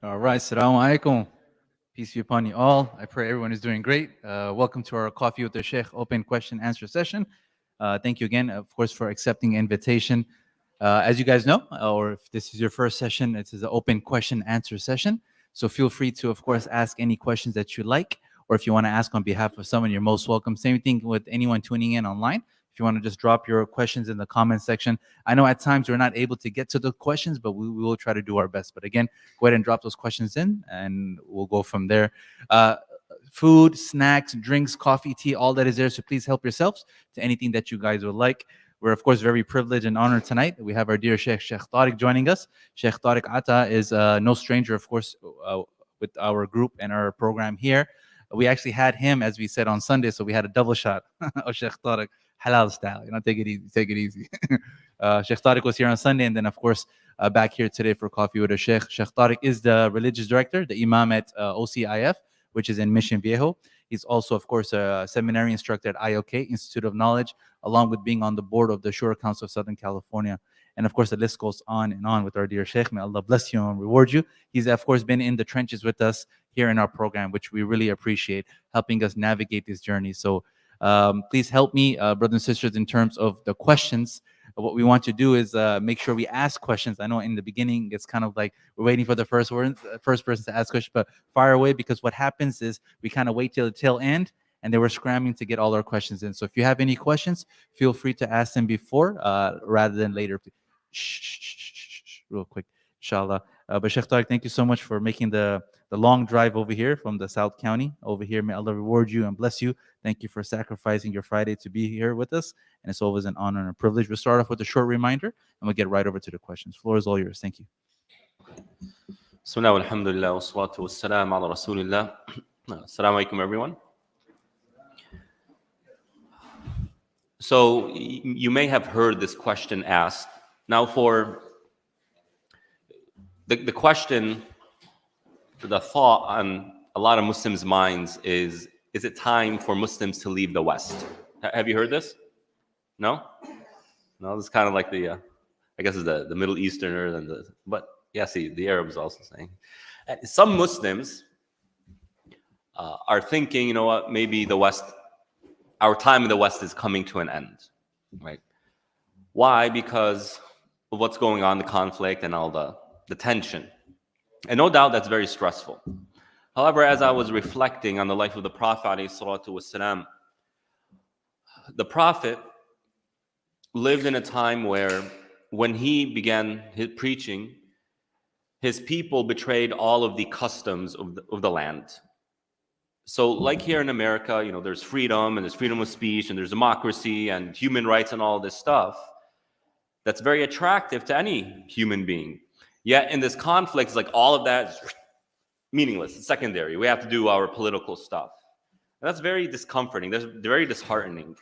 All right, Assalamu alaikum. Peace be upon you all. I pray everyone is doing great. Welcome to our Coffee with the Sheikh open question answer session. Thank you again, of course, for accepting the invitation. As you guys know, or if this is your first session, it is an open question answer session. So feel free to, of course, ask any questions that you like, or if you want to ask on behalf of someone, you're most welcome. Same thing with anyone tuning in online. If you want to just drop your questions in the comment section. I know at times we're not able to get to the questions, but we will try to do our best. But again, go ahead and drop those questions in, and we'll go from there. Uh, Food, snacks, drinks, coffee, tea, all that is there. So please help yourselves to anything that you guys would like. We're, of course, very privileged and honored tonight. We have our dear Sheikh Tariq joining us. Sheikh Tariq Atta is no stranger, of course, with our group and our program here. We actually had him, as we said, on Sunday, so we had a double shot of Sheikh Tariq, halal style. Take it easy, take it easy. Sheikh Tariq was here on Sunday, and then, of course, back here today for Coffee with a Sheikh. Sheikh Tariq is the religious director, the Imam at OCIF, which is in Mission Viejo. He's also, of course, a seminary instructor at IOK, Institute of Knowledge, along with being on the board of the Shura Council of Southern California. And of course, the list goes on and on with our dear Sheikh. May Allah bless you and reward you. He's, of course, been in the trenches with us here in our program, which we really appreciate, helping us navigate this journey. So please help me, brothers and sisters, in terms of the questions. What we want to do is make sure we ask questions. I know in the beginning it's kind of like we're waiting for the first person to ask questions, but fire away, because what happens is we kind of wait till the tail end, and then we're scrambling to get all our questions in. So if you have any questions, feel free to ask them before rather than later. Shh, real quick, inshallah. But Sheikh Tariq, thank you so much for making the long drive over here from the South County over here. May Allah reward you and bless you. Thank you for sacrificing your Friday to be here with us. And it's always an honor and a privilege. We'll start off with a short reminder, and we'll get right over to the questions. Floor is all yours. Thank you. Bismillah, alhamdulillah, wa salatu wa salam ala rasulillah. Assalamu alaikum, everyone. So you may have heard this question asked. Now, for the question, the thought on a lot of Muslims' minds is it time for Muslims to leave the West? Have you heard this? No? No, this is kind of like the, I guess it's the Middle Easterner, but yeah, see, the Arabs also saying. Some Muslims are thinking, you know what, maybe the West, our time in the West is coming to an end, right? Why? Because of what's going on, the conflict and all the tension. And no doubt that's very stressful. However, as I was reflecting on the life of the Prophet ﷺ, the Prophet lived in a time where when he began his preaching, his people betrayed all of the customs of the land. So like here in America, you know, there's freedom and there's freedom of speech and there's democracy and human rights and all this stuff that's very attractive to any human being. Yet in this conflict, it's like all of that is meaningless. It's secondary. We have to do our political stuff. And that's very discomforting. That's very disheartening.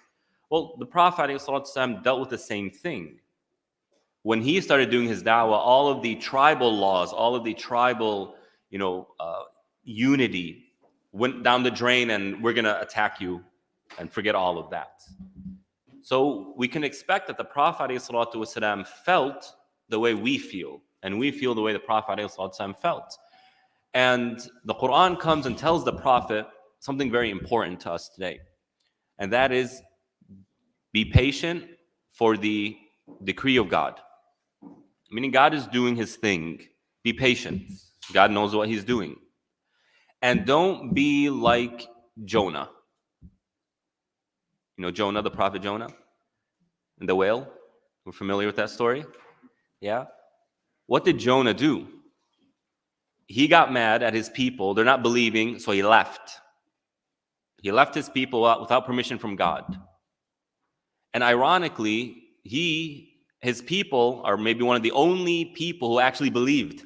Well, the Prophet ﷺ dealt with the same thing. When he started doing his da'wah, all of the tribal laws, all of the tribal, unity went down the drain, and we're going to attack you and forget all of that. So we can expect that the Prophet ﷺ felt the way we feel, and we feel the way the Prophet ﷺ felt. And the Quran comes and tells the Prophet something very important to us today, and that is be patient for the decree of God. Meaning God is doing his thing. Be patient. God knows what he's doing. And don't be like Jonah. You know Jonah, the prophet Jonah, and the whale? We're familiar with that story? Yeah? What did Jonah do? He got mad at his people. They're not believing, so he left. He left his people without permission from God. And ironically, his people are maybe one of the only people who actually believed.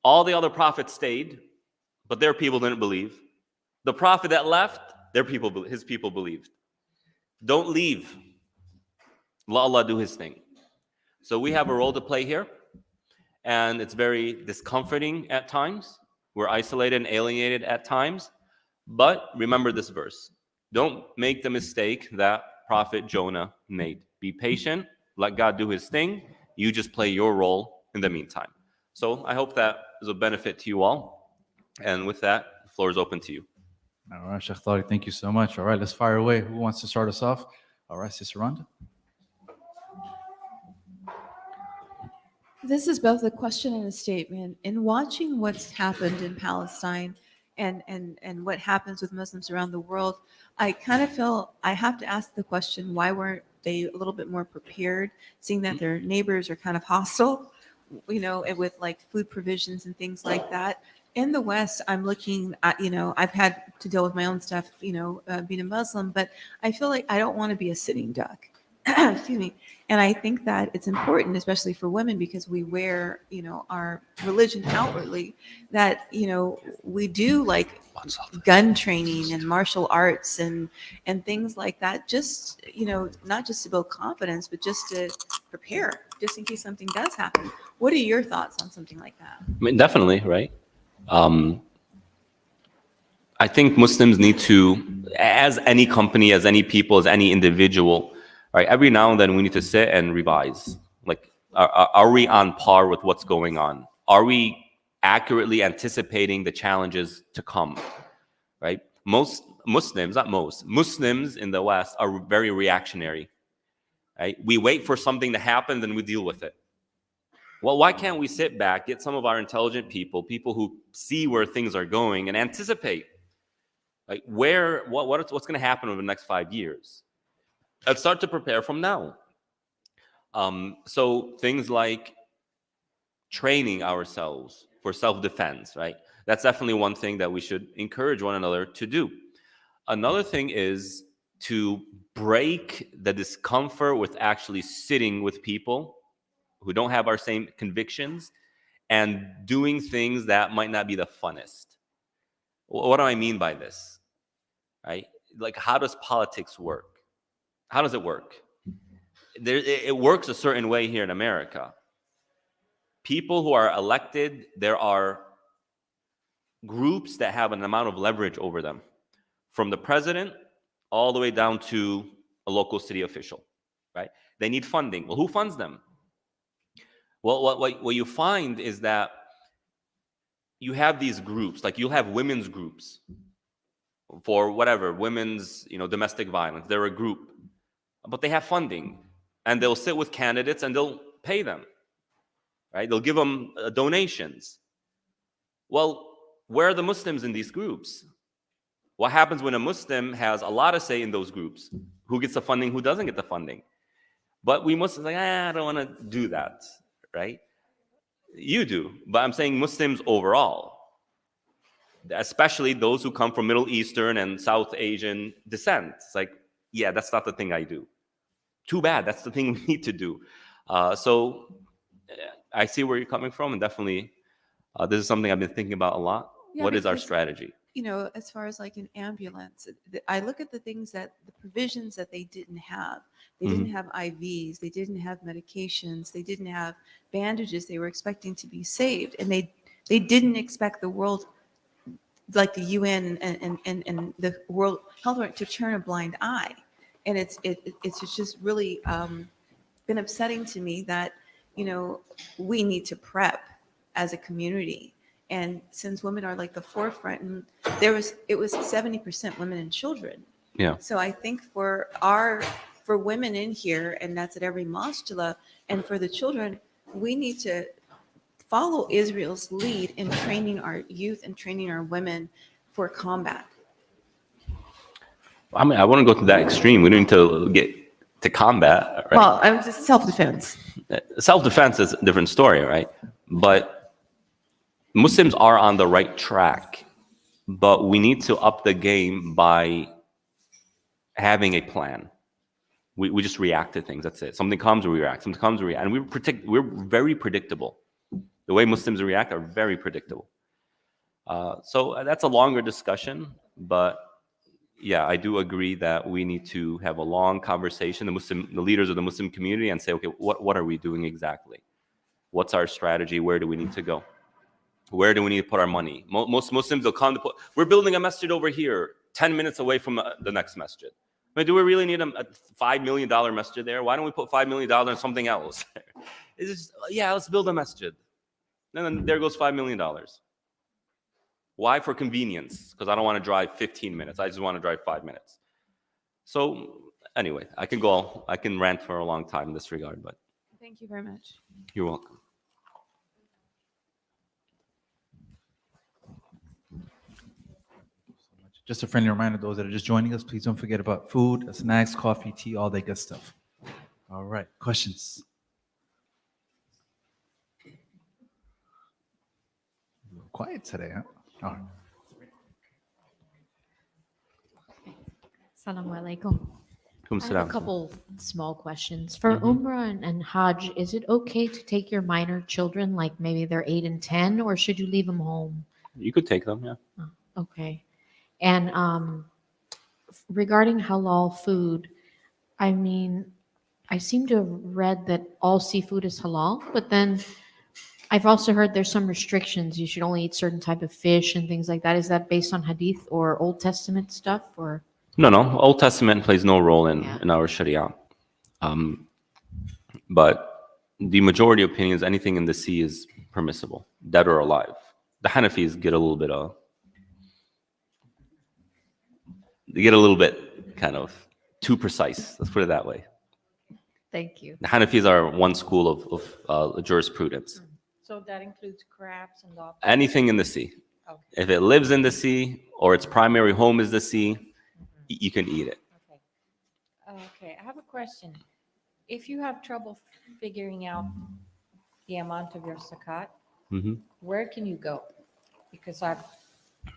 All the other prophets stayed, but their people didn't believe. The prophet that left, his people believed. Don't leave. Let Allah do his thing. So we have a role to play here, and it's very discomforting at times. We're isolated and alienated at times, but remember this verse. Don't make the mistake that Prophet Jonah made. Be patient. Let God do his thing. You just play your role in the meantime. So I hope that is of benefit to you all. And with that, the floor is open to you. All right, Sheikh Tariq, thank you so much. All right, let's fire away. Who wants to start us off? All right, Sister Rhonda. This is both a question and a statement. In watching what's happened in Palestine and what happens with Muslims around the world, I kind of feel I have to ask the question, why weren't they a little bit more prepared, seeing that their neighbors are kind of hostile, and with like food provisions and things like that. In the West, I'm looking at, I've had to deal with my own stuff, being a Muslim, but I feel like I don't want to be a sitting duck. Excuse me. And I think that it's important, especially for women, because we wear, our religion outwardly, that, we do like gun training and martial arts and things like that, just, not just to build confidence, but just to prepare, just in case something does happen. What are your thoughts on something like that? I mean, definitely, right? I think Muslims need to, as any company, as any people, as any individual, right? Every now and then we need to sit and revise. Like, are we on par with what's going on? Are we accurately anticipating the challenges to come, right? Most Muslims, not most, Muslims in the West are very reactionary, right? We wait for something to happen, then we deal with it. Well, why can't we sit back, get some of our intelligent people who see where things are going, and anticipate, like what's going to happen over the next 5 years? Let's start to prepare from now. So things like training ourselves for self-defense, right? That's definitely one thing that we should encourage one another to do. Another thing is to break the discomfort with actually sitting with people who don't have our same convictions and doing things that might not be the funnest. What do I mean by this? Right? Like, how does politics work? How does it work? It works a certain way here in America. People who are elected, there are groups that have an amount of leverage over them, from the president all the way down to a local city official, right? They need funding. Well, who funds them? Well, what you find is that you have these groups, like you'll have women's groups for whatever, women's, domestic violence. They're a group, but they have funding, and they'll sit with candidates and they'll pay them, right? They'll give them donations. Well, where are the Muslims in these groups? What happens when a Muslim has a lot of say in those groups? Who gets the funding, who doesn't get the funding? But we Muslims are like, I don't want to do that, right? You do, but I'm saying Muslims overall, especially those who come from Middle Eastern and South Asian descent. It's like, yeah, that's not the thing I do. Too bad. That's the thing we need to do. So I see where you're coming from, and definitely this is something I've been thinking about a lot. Yeah, What is our because, strategy? As far as like an ambulance, I look at the things that the provisions that they didn't have. They didn't have IVs, they didn't have medications, they didn't have bandages. They were expecting to be saved, and they didn't expect the world, like the UN and the World Health Organization, to turn a blind eye. And it's just really been upsetting to me that we need to prep as a community. And since women are like the forefront, and it was 70% women and children. Yeah. So I think for women in here, and that's at every masjid, and for the children, we need to follow Israel's lead in training our youth and training our women for combat. I mean, I want to go to that extreme. We don't need to get to combat, right? Well, I'm just self-defense. Self-defense is a different story, right? But Muslims are on the right track, but we need to up the game by having a plan. We just react to things. That's it. Something comes, we react. Something comes, we react. And we're very predictable. The way Muslims react are very predictable. So that's a longer discussion, but yeah, I do agree that we need to have a long conversation, the leaders of the Muslim community, and say, okay, what are we doing exactly? What's our strategy? Where do we need to go? Where do we need to put our money? Most Muslims will come to we're building a masjid over here, 10 minutes away from the next masjid. I mean, do we really need a $5 million masjid there? Why don't we put $5 million on something else? It's just, yeah, let's build a masjid. And then there goes $5 million. Why? For convenience, because I don't want to drive 15 minutes. I just want to drive 5 minutes. So anyway, I can rant for a long time in this regard, but Thank you very much. you're welcome. Just a friendly reminder, those that are just joining us, please don't forget about food, snacks, coffee, tea, all that good stuff. All right, questions? A little quiet today, huh? All right. Assalamu alaikum. I have a Salam. couple small questions. For Umrah and Hajj, is it okay to take your minor children, like maybe they're 8 and 10, or should you leave them home? You could take them, yeah. Okay. And regarding halal food, I mean, I seem to have read that all seafood is halal, but then I've also heard there's some restrictions. You should only eat certain type of fish and things like that. Is that based on Hadith or Old Testament stuff, or? No. Old Testament plays no role in our Sharia. But the majority opinion is anything in the sea is permissible, dead or alive. The Hanafis get a little bit kind of too precise. Let's put it that way. Thank you. The Hanafis are one school of jurisprudence. So that includes crabs and lobsters? Anything in the sea. Okay. If it lives in the sea or its primary home is the sea, you can eat it. Okay, I have a question. If you have trouble figuring out the amount of your zakat, where can you go? Because I've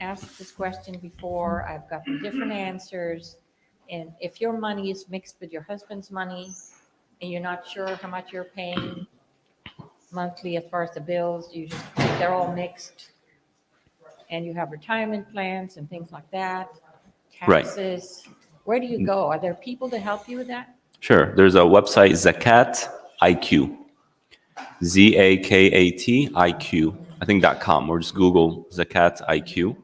asked this question before, I've gotten different answers. And if your money is mixed with your husband's money and you're not sure how much you're paying monthly as far as the bills, they're all mixed. And you have retirement plans and things like that, Right. taxes. Where do you go? Are there people to help you with that? Sure. There's a website, Zakat IQ. ZAKAT-IQ, I think .com, or just Google Zakat IQ.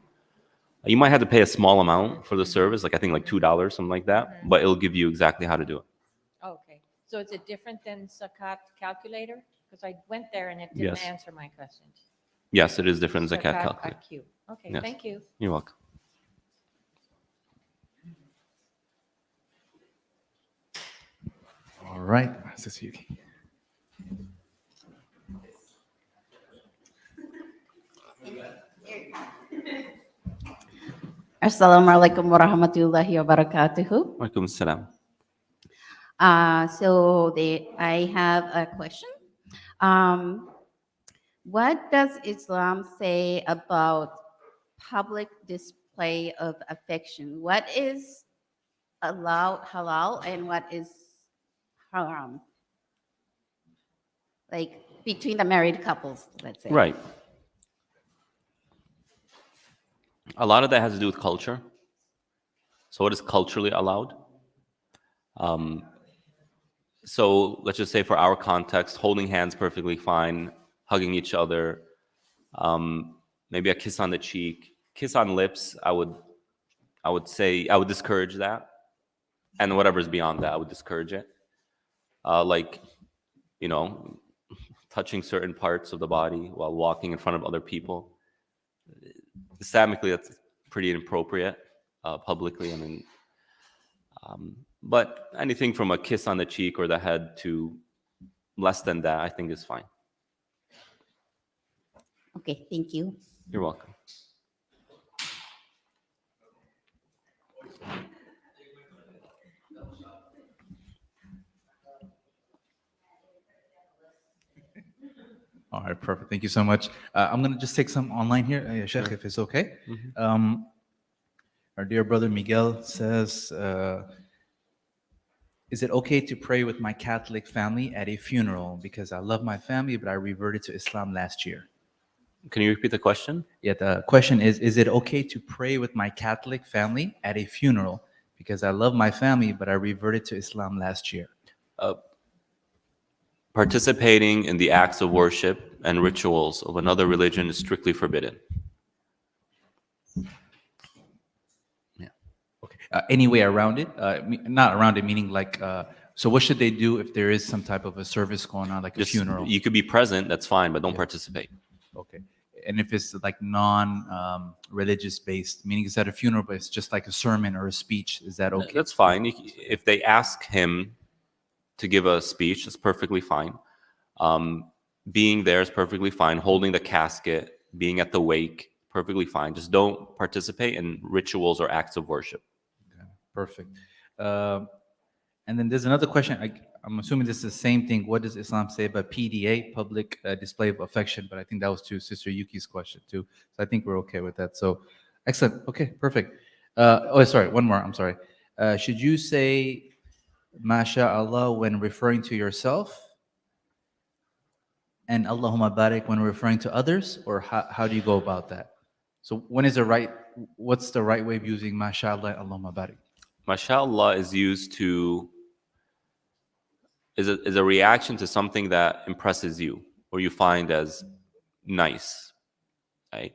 You might have to pay a small amount for the service, like I think like $2, something like that, but it'll give you exactly how to do it. Okay, so is it different than Zakat calculator? Because I went there and it didn't Yes. answer my questions. Yes, it is different than Zakat calculator. IQ. Okay, Yes. thank you. You're welcome. All right, Sis Yuki. Assalamualaikum warahmatullahi wabarakatuh. Walaikum salam. I have a question. What does Islam say about public display of affection? What is allowed halal and what is haram? Like between the married couples, let's say. Right. A lot of that has to do with culture. So what is culturally allowed? So let's just say for our context, holding hands perfectly fine, hugging each other, maybe a kiss on the cheek, kiss on lips. I would say I would discourage that, and whatever's beyond that, I would discourage it. Like, touching certain parts of the body while walking in front of other people. Islamically, that's pretty inappropriate publicly. I mean, but anything from a kiss on the cheek or the head to less than that, I think is fine. Okay, thank you. You're welcome. All right, perfect. Thank you so much. I'm going to just take some online here, Shaykh, if it's okay. Our dear brother Miguel says, is it okay to pray with my Catholic family at a funeral? Because I love my family, but I reverted to Islam last year. Can you repeat the question? Yeah, the question is it okay to pray with my Catholic family at a funeral? Because I love my family, but I reverted to Islam last year. Participating in the acts of worship and rituals of another religion is strictly forbidden. Okay. Any way around it? Not around it, meaning like, so what should they do if there is some type of a service going on, like a funeral? You could be present, that's fine, but don't participate. Okay. And if it's like non religious based, meaning it's at a funeral, but it's just like a sermon or a speech, is that okay? That's fine. If they ask him to give a speech, that's perfectly fine. Being there is perfectly fine. Holding the casket, being at the wake, perfectly fine. Just don't participate in rituals or acts of worship. Okay, perfect. Um and then there's another question. I'm assuming this is the same thing. What does Islam say about PDA, public display of affection? But I think that was to Sister Yuki's question too. So I think we're okay with that. So excellent. Okay, perfect. Oh, sorry. One more. I'm sorry. Should you say MashaAllah when referring to yourself and Allahumma barik when referring to others? Or how do you go about that? So what's the right way of using MashaAllah and Allahumma barik? MashaAllah is used to is a reaction to something that impresses you or you find as nice. Right?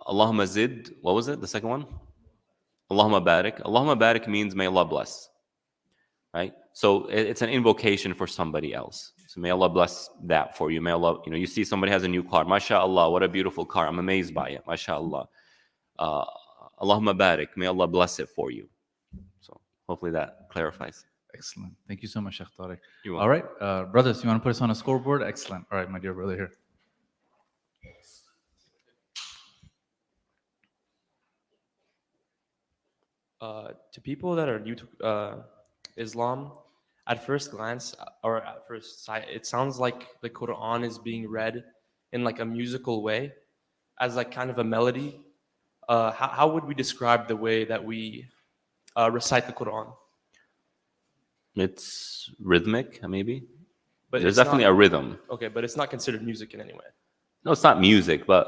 Allahumma zid, what was it? The second one? Allahumma barik. Allahumma barik means may Allah bless. Right? So it's an invocation for somebody else. So may Allah bless that for you. May Allah, you see somebody has a new car. MashaAllah, what a beautiful car. I'm amazed by it. MashaAllah. Allahumma barik. May Allah bless it for you. So hopefully that clarifies. Excellent. Thank you so much, Sheikh Tariq. You're All right, brothers, you want to put us on a scoreboard? Excellent. All right, my dear brother here. To people that are new to Islam, at first glance or at first sight, it sounds like the Quran is being read in like a musical way, as like kind of a melody. How would we describe the way that we recite the Quran? It's rhythmic, maybe. But There's it's definitely not, a rhythm. okay, but it's not considered music in any way. No, it's not music, but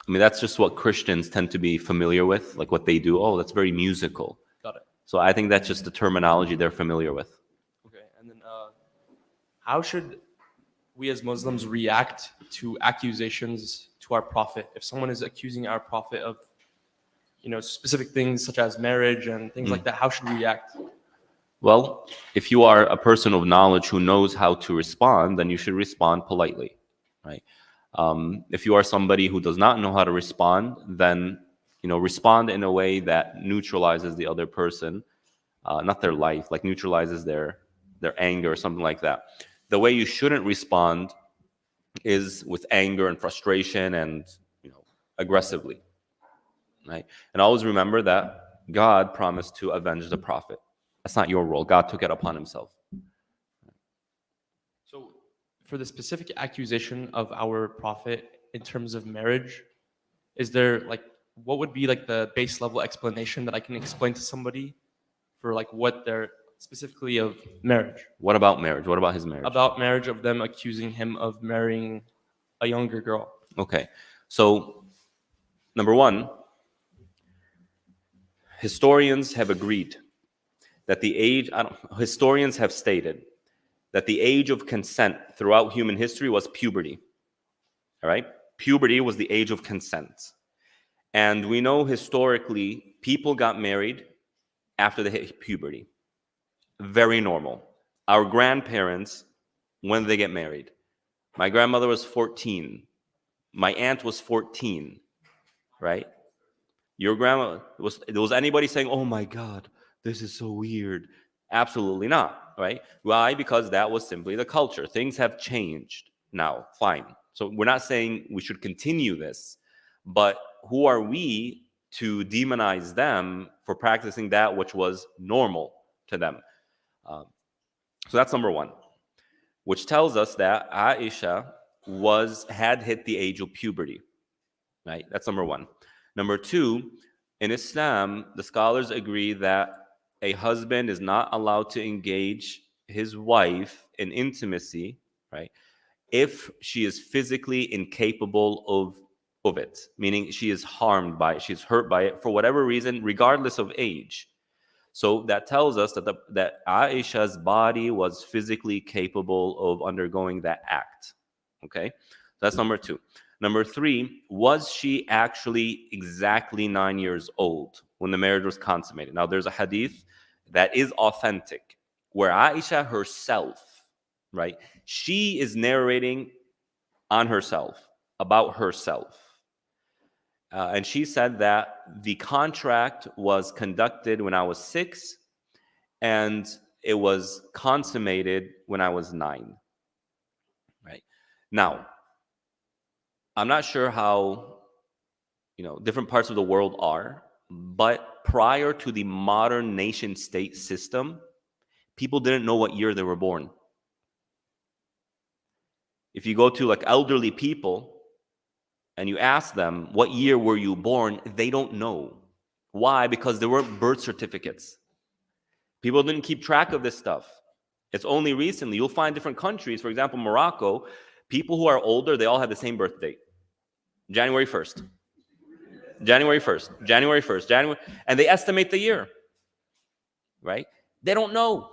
I mean that's just what Christians tend to be familiar with, like what they do. Oh, that's very musical. Got it. So I think that's just the terminology they're familiar with. Okay, and then how should we as Muslims react to accusations to our Prophet? If someone is accusing our Prophet of, specific things such as marriage and things like that, how should we react? Well, if you are a person of knowledge who knows how to respond, then you should respond politely, right? If you are somebody who does not know how to respond, then respond in a way that neutralizes the other person, not their life, like neutralizes their anger or something like that. The way you shouldn't respond is with anger and frustration and aggressively, right? And always remember that God promised to avenge the prophet. That's not your role. God took it upon himself. So, for the specific accusation of our Prophet in terms of marriage, is there what would be like the base level explanation that I can explain to somebody for like what they're specifically of marriage? What about marriage? What about his marriage? About marriage, of them accusing him of marrying a younger girl. Okay. So, number one, historians have agreed that historians have stated that the age of consent throughout human history was puberty. All right? Puberty was the age of consent. And we know historically people got married after they hit puberty. Very normal. Our grandparents, when did they get married? My grandmother was 14. My aunt was 14, right? Your grandma, was anybody saying, oh my God, this is so weird? Absolutely not, right? Why? Because that was simply the culture. Things have changed now, fine. So we're not saying we should continue this, but who are we to demonize them for practicing that which was normal to them? So that's number one, which tells us that Aisha had hit the age of puberty, right? That's number one. Number two, in Islam, the scholars agree that a husband is not allowed to engage his wife in intimacy, right, if she is physically incapable of it, meaning she is harmed by it, she's hurt by it for whatever reason, regardless of age. So that tells us that Aisha's body was physically capable of undergoing that act. Okay, that's number two. Number three, was she actually exactly 9 years old when the marriage was consummated? Now, there's a hadith that is authentic where Aisha herself, right, she is narrating on herself. about herself. And she said that the contract was conducted when I was 6, and it was consummated when I was 9. Right? Now, I'm not sure how, different parts of the world are, but prior to the modern nation state system, people didn't know what year they were born. If you go to like elderly people and you ask them, what year were you born? They don't know. Why? Because there weren't birth certificates. People didn't keep track of this stuff. It's only recently. You'll find different countries, for example, Morocco, people who are older, they all have the same birth date. January 1st. January 1st. January 1st. January, and they estimate the year. Right? They don't know.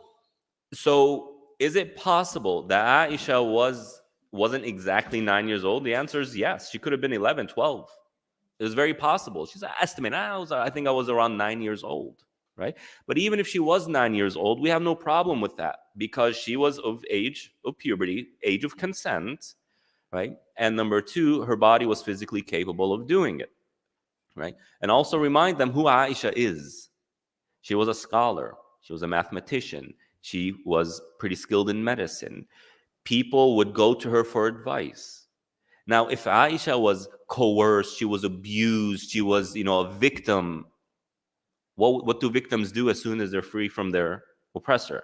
So is it possible that Aisha wasn't exactly 9 years old? The answer is yes. She could have been 11, 12. It was very possible. She's an estimate. I think I was around 9 years old, right? But even if she was 9 years old, we have no problem with that because she was of age of puberty, age of consent, right? And number 2, her body was physically capable of doing it, right? And also remind them who Aisha is. She was a scholar. She was a mathematician. She was pretty skilled in medicine. People would go to her for advice. Now, if Aisha was coerced, she was abused, she was, a victim, what do victims do as soon as they're free from their oppressor?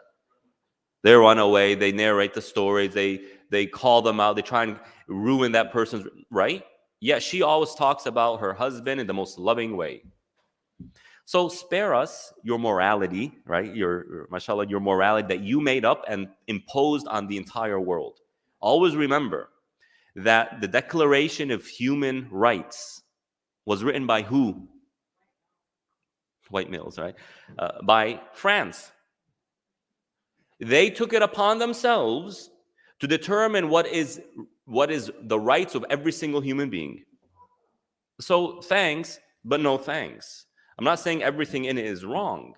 They run away, they narrate the stories, they call them out, they try and ruin that person's, right? Yet she always talks about her husband in the most loving way. So spare us your morality, right? Mashallah, your morality that you made up and imposed on the entire world. Always remember that the Declaration of Human Rights was written by who? White males, right? By France. They took it upon themselves to determine what is the rights of every single human being. So thanks, but no thanks. I'm not saying everything in it is wrong,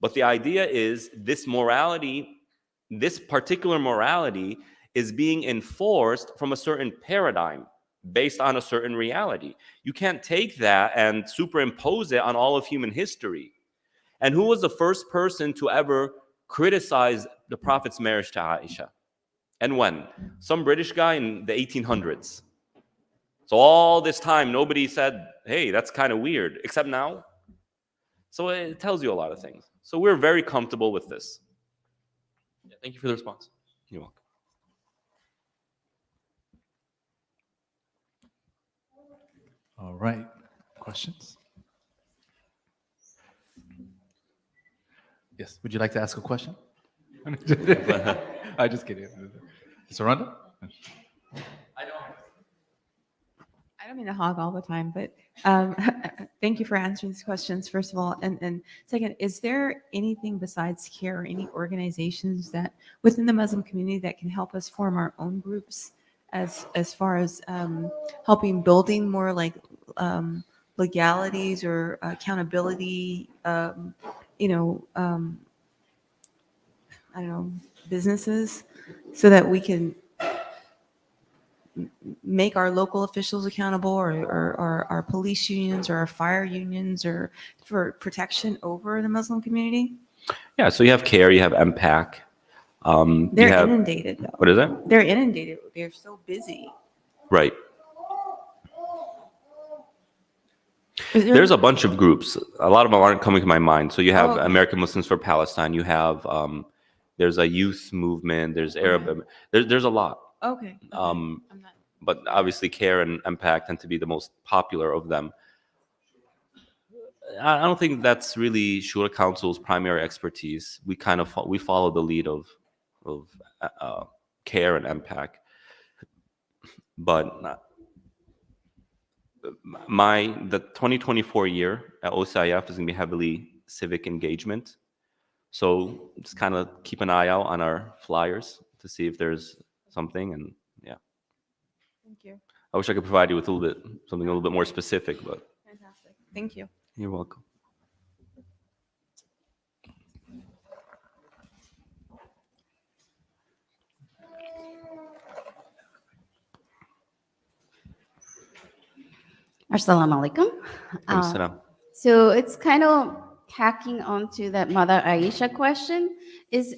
but the idea is this morality, this particular morality is being enforced from a certain paradigm based on a certain reality. You can't take that and superimpose it on all of human history. And who was the first person to ever criticize the Prophet's marriage to Aisha? And when? Some British guy in the 1800s. So all this time, nobody said, hey, that's kind of weird, except now. So it tells you a lot of things. So we're very comfortable with this. Yeah, thank you for the response. You're welcome. All right. Questions? Yes. Would you like to ask a question? I just kidding. Saranda? I don't mean to hog all the time, but thank you for answering these questions, first of all. And second, is there anything besides CARE or any organizations that within the Muslim community that can help us form our own groups as far as helping building more like legalities or accountability, I don't know, businesses so that we can make our local officials accountable or our police unions or our fire unions or for protection over the Muslim community? Yeah, so you have CARE, you have MPAC. They're you have, inundated though. what is that? They're inundated. They're so busy. Right. Is there- There's a bunch of groups. A lot of them aren't coming to my mind. So you have okay. American Muslims for Palestine. You have, there's a youth movement. There's Arab. There's a lot. Okay. Um, I'm not. but obviously CARE and MPAC tend to be the most popular of them. I don't think that's really Shura Council's primary expertise. We kind of we follow the lead of CARE and MPAC. But the 2024 year at OCIF is going to be heavily civic engagement. So just kind of keep an eye out on our flyers to see if there's something. And yeah, Thank you. I wish I could provide you with something a little bit more specific, but Fantastic. Thank you. you're welcome. Assalamu alaikum. Salam. So it's kind of tacking onto that Mother Aisha question. Is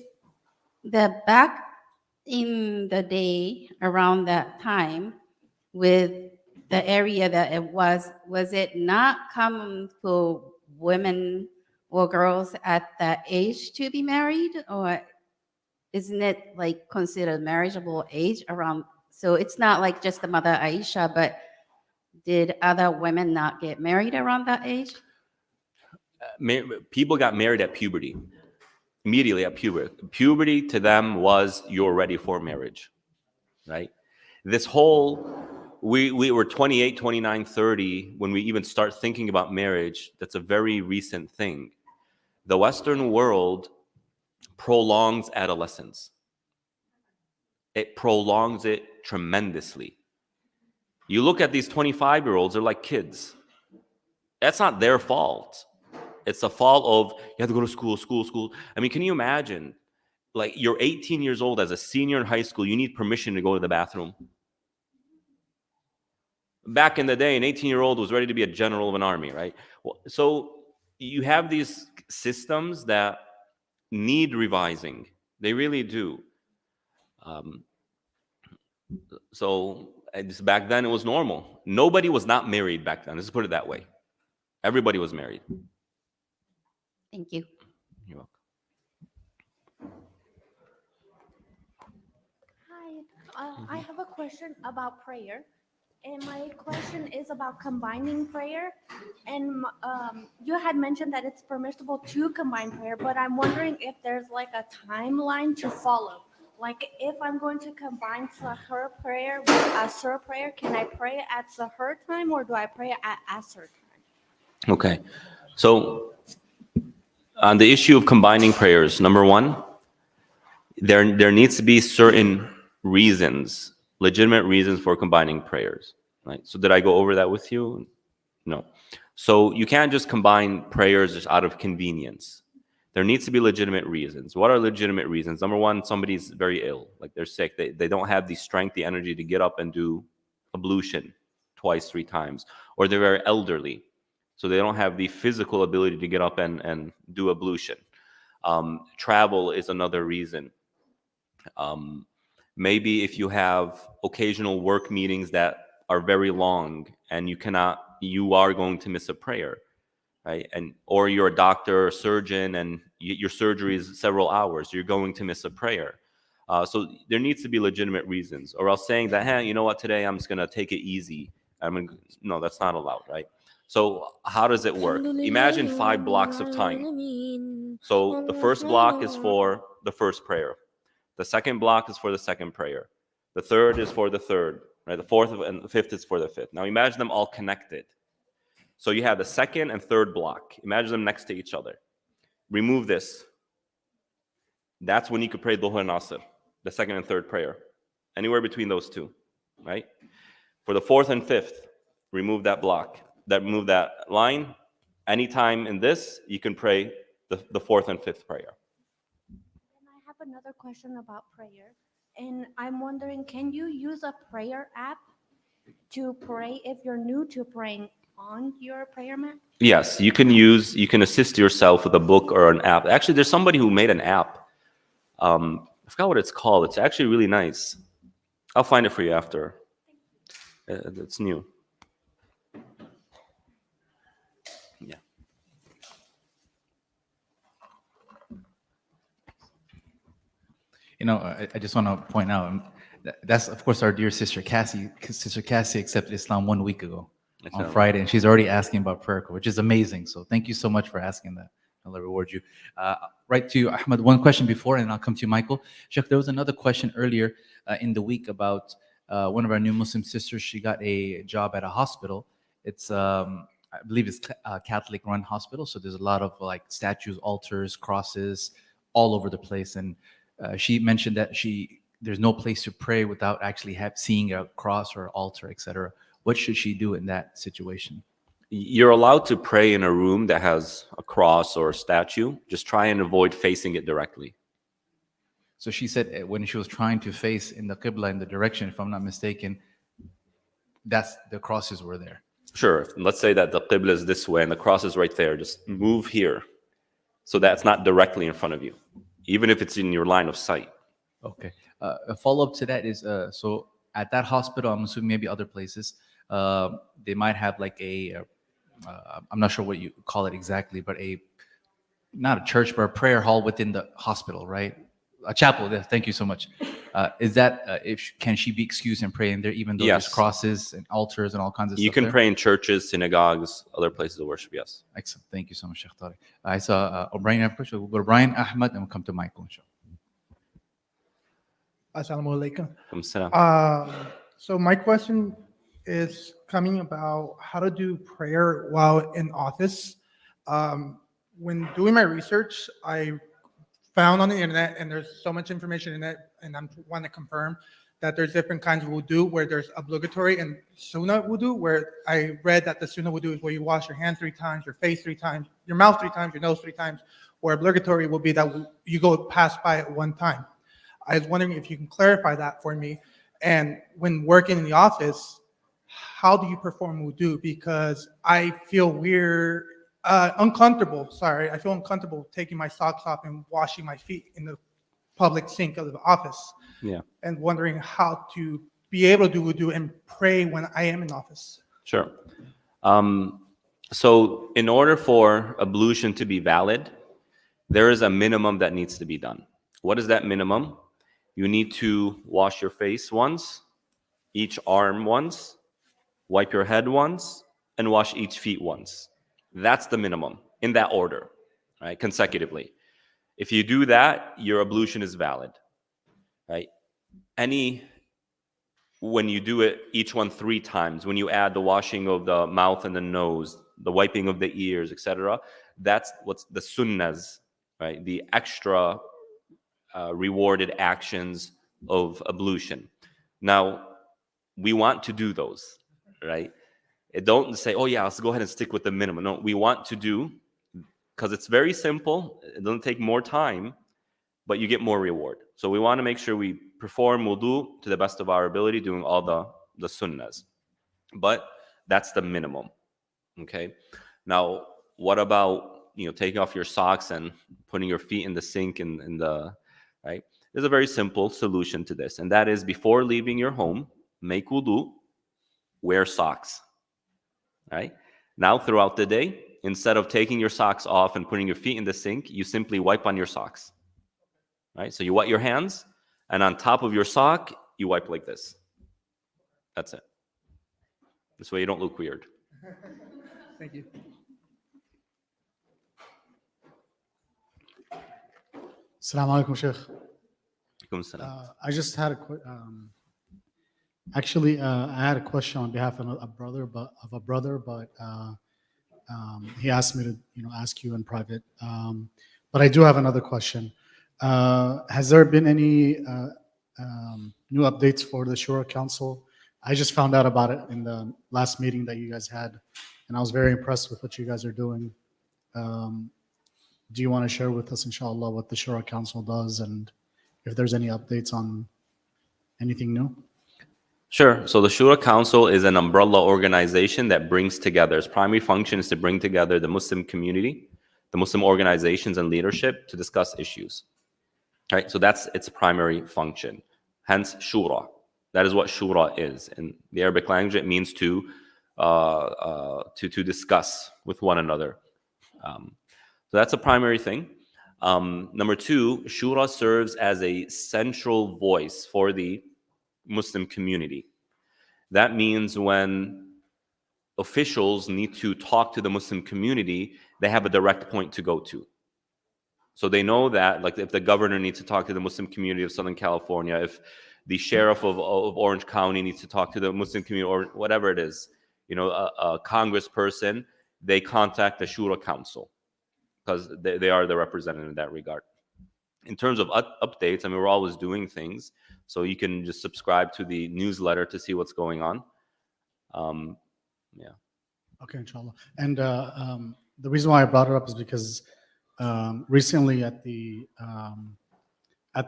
the back in the day around that time with the area that it was it not common for women or girls at that age to be married, or isn't it like considered marriageable age around? So it's not like just the Mother Aisha, but did other women not get married around that age? People got married at puberty, immediately at puberty. Puberty to them was you're ready for marriage, right? This whole, we were 28, 29, 30 when we even start thinking about marriage. That's a very recent thing. The Western world prolongs adolescence. It prolongs it tremendously. You look at these 25-year-olds, they're like kids. That's not their fault. It's the fault of you have to go to school. I mean, can you imagine? Like you're 18 years old as a senior in high school, you need permission to go to the bathroom. Back in the day, an 18-year-old was ready to be a general of an army, right? Well, so you have these systems that need revising. They really do. So just back then, it was normal. Nobody was not married back then. Let's put it that way. Everybody was married. Thank you. You're welcome. Hi, I have a question about prayer. And my question is about combining prayer. And you had mentioned that it's permissible to combine prayer, but I'm wondering if there's like a timeline to follow. Like if I'm going to combine Sahur prayer with Asr prayer, can I pray at Sahur time or do I pray at Asr time? Okay. So on the issue of combining prayers, number one, there needs to be certain reasons, legitimate reasons for combining prayers, right? So did I go over that with you? No. So you can't just combine prayers just out of convenience. There needs to be legitimate reasons. What are legitimate reasons? Number one, somebody's very ill, like they're sick. They don't have the strength, the energy to get up and do ablution twice, 3 times. Or they're very elderly, so they don't have the physical ability to get up and do ablution. Travel is another reason. Maybe if you have occasional work meetings that are very long and you are going to miss a prayer, right? Or you're a doctor or surgeon and your surgery is several hours, you're going to miss a prayer. So there needs to be legitimate reasons, or else saying that, hey, you know what, today I'm just going to take it easy. No, that's not allowed, right? So how does it work? Imagine 5 blocks of time. So the first block is for the first prayer. The second block is for the second prayer. The third is for the third, right? The fourth and the fifth is for the fifth. Now imagine them all connected. So you have the second and third block. Imagine them next to each other. Remove this. That's when you could pray Dhuhr and Asr, the second and third prayer. Anywhere between those two, right? For the fourth and fifth, remove that block. Remove that line. Anytime in this, you can pray the fourth and fifth prayer. And I have another question about prayer. And I'm wondering, can you use a prayer app to pray if you're new to praying on your prayer mat? Yes, you can assist yourself with a book or an app. Actually, there's somebody who made an app. I forgot what it's called. It's actually really nice. I'll find it for you after. It's new. Yeah. You know, I just want to point out that's of course our dear sister Cassie. Sister Cassie accepted Islam 1 week ago on Friday, and she's already asking about prayer, which is amazing. So thank you so much for asking that. Allah reward you. Right to you, Ahmed. One question before, and I'll come to you, Michael. Sheikh, there was another question earlier in the week about one of our new Muslim sisters. She got a job at a hospital. It's I believe it's a Catholic-run hospital, so there's a lot of like statues, altars, crosses all over the place, and she mentioned that there's no place to pray without actually seeing a cross or altar, etc. What should she do in that situation? You're allowed to pray in a room that has a cross or a statue. Just try and avoid facing it directly. So she said when she was trying to face in the Qibla, in the direction, if I'm not mistaken, the crosses were there. Sure. Let's say that the qibla is this way and the cross is right there. Just move here so that it's not directly in front of you, even if it's in your line of sight. Okay. A follow up to that is so at that hospital, I'm assuming maybe other places, they might have like I'm not sure what you call it exactly, but not a church, but a prayer hall within the hospital, right? A chapel. Thank you so much. Is that can she be excused and pray in there, even though there's Yes. crosses and altars and all kinds of You stuff can there? pray in churches, synagogues, other places of worship, yes. Excellent. Thank you so much, Sheikh Tariq. I saw O'Brien have a question. We'll go to Brian Ahmed and we'll come to Michael. Inshallah. Assalamu alaikum. Salam. So my question is coming about how to do prayer while in office. When doing my research, I found on the internet, and there's so much information in it, and I want to confirm that there's different kinds of wudu, where there's obligatory and sunnah wudu, where I read that the sunnah wudu is where you wash your hands 3 times, your face 3 times, your mouth 3 times, your nose 3 times, where obligatory will be that you go pass by it 1 time. I was wondering if you can clarify that for me. And when working in the office, how do you perform wudu? Because I feel uncomfortable. Sorry, I feel uncomfortable taking my socks off and washing my feet in the public sink of the office. Yeah. And wondering how to be able to do wudu and pray when I am in office. Sure. So in order for ablution to be valid, there is a minimum that needs to be done. What is that minimum? You need to wash your face once, each arm once, wipe your head once, and wash each feet once. That's the minimum in that order, right? Consecutively. If you do that, your ablution is valid, right? When you do it, each one 3 times, when you add the washing of the mouth and the nose, the wiping of the ears, etc., that's what's the sunnahs, right? The extra rewarded actions of ablution. Now, we want to do those, right? Don't say, oh yeah, let's go ahead and stick with the minimum. No, we want to do, because it's very simple. It doesn't take more time, but you get more reward. So we want to make sure we perform wudu to the best of our ability, doing all the sunnahs. But that's the minimum, okay? Now, what about, taking off your socks and putting your feet in the sink right? There's a very simple solution to this, and that is before leaving your home, make wudu, wear socks, right? Now, throughout the day, instead of taking your socks off and putting your feet in the sink, you simply wipe on your socks, right? So you wet your hands, and on top of your sock, you wipe like this. That's it. This way you don't look weird. Thank you. Assalamu alaikum, Shaykh. Alaikum salam. I just had I had a question on behalf of a brother, but he asked me to, ask you in private. But I do have another question. Has there been any new updates for the Shura Council? I just found out about it in the last meeting that you guys had, and I was very impressed with what you guys are doing. Do you want to share with us, inshallah, what the Shura Council does and if there's any updates on anything new? Sure. So the Shura Council is an umbrella organization that brings together, its primary function is to bring together the Muslim community, the Muslim organizations and leadership to discuss issues. Right? So that's its primary function. Hence, Shura. That is what Shura is. In the Arabic language, it means to discuss with one another. So that's a primary thing. Number 2, Shura serves as a central voice for the Muslim community. That means when officials need to talk to the Muslim community, they have a direct point to go to. So they know that, like, if the governor needs to talk to the Muslim community of Southern California, if the sheriff of Orange County needs to talk to the Muslim community, or whatever it is, a congressperson, they contact the Shura Council because they are the representative in that regard. In terms of updates, I mean, we're always doing things, so you can just subscribe to the newsletter to see what's going on. Yeah. Okay, inshallah. And the reason why I brought it up is because recently at the